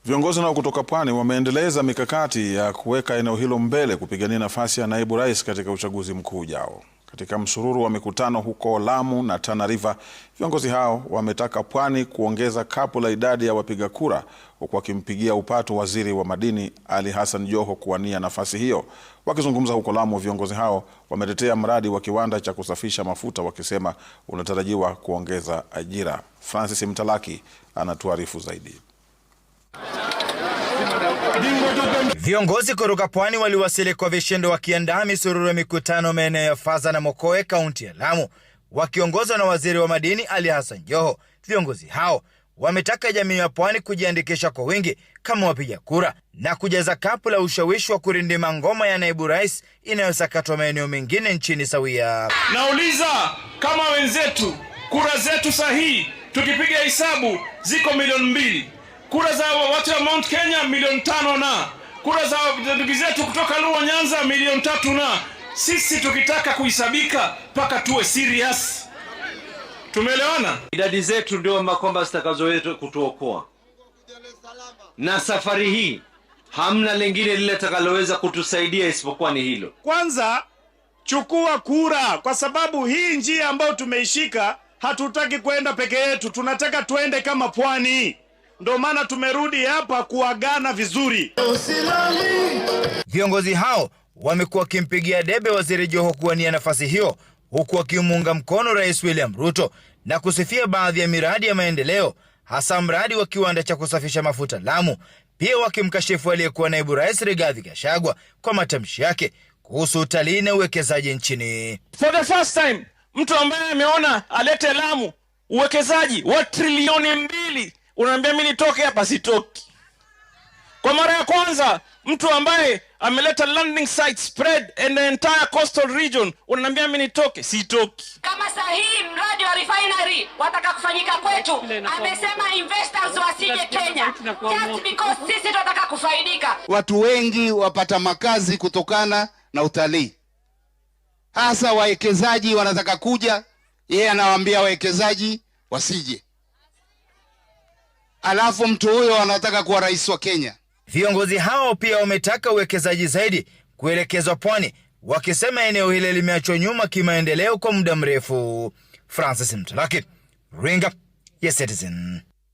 Viongozi nao kutoka Pwani wameendeleza mikakati ya kuweka eneo hilo mbele kupigania nafasi ya naibu rais katika uchaguzi mkuu ujao. Katika msururu wa mikutano huko Lamu na Tana River, viongozi hao wametaka Pwani kuongeza kapu la idadi ya wapiga kura, huku wakimpigia upato waziri wa madini Ali Hassan Joho kuwania nafasi hiyo. Wakizungumza huko Lamu, viongozi hao wametetea mradi wa kiwanda cha kusafisha mafuta, wakisema unatarajiwa kuongeza ajira. Francis Mtalaki anatuarifu zaidi. Viongozi kutoka Pwani waliwasili kwa vishindo wakiandaa misururu ya mikutano maeneo ya Faza na Mokoe, kaunti ya Lamu, wakiongozwa na waziri wa madini Ali Hassan Joho. Viongozi hao wametaka jamii ya Pwani kujiandikisha kwa wingi kama wapiga kura na kujaza kapu la ushawishi wa kurindima ngoma ya naibu rais inayosakatwa maeneo mengine nchini sawia. Nauliza, kama wenzetu, kura zetu sahihi tukipiga hesabu ziko milioni 2. Kura za watu wa Mount Kenya milioni 5 na kura za ndugu zetu kutoka Luo Nyanza milioni 3 na sisi tukitaka kuhisabika paka tuwe serious. Tumeelewana? Idadi zetu ndio kwamba zitakazoweza kutuokoa. Na safari hii hamna lingine lile takaloweza kutusaidia isipokuwa ni hilo. Kwanza chukua kura, kwa sababu hii njia ambayo tumeishika hatutaki kwenda peke yetu, tunataka tuende kama Pwani. Ndio maana tumerudi hapa kuagana vizuri. Viongozi hao wamekuwa wakimpigia debe waziri Joho kuwania nafasi hiyo, huku wakimuunga mkono Rais William Ruto na kusifia baadhi ya miradi ya maendeleo, hasa mradi wa kiwanda cha kusafisha mafuta Lamu. Pia wakimkashifu aliyekuwa naibu rais Rigathi Gachagua kwa matamshi yake kuhusu utalii na uwekezaji nchini. For the first time, mtu ambaye ameona alete Lamu uwekezaji wa trilioni 2, unaambia mimi nitoke hapa, sitoki. Kwa mara ya kwanza mtu ambaye ameleta landing site spread in the entire coastal region, unaambia mimi nitoke, sitoki. Kama sahihi mradi wa refinery wataka kufanyika kwetu, amesema investors wasije Kenya just because sisi tunataka kufaidika. Watu wengi wapata makazi kutokana na utalii, hasa wawekezaji wanataka kuja, yeye anawaambia wawekezaji wasije, alafu mtu huyo anataka kuwa rais wa Kenya. Viongozi hao pia wametaka uwekezaji zaidi kuelekezwa Pwani, wakisema eneo hili limeachwa nyuma kimaendeleo kwa muda mrefu. Francis Mtalaki, Ringa ya Citizen.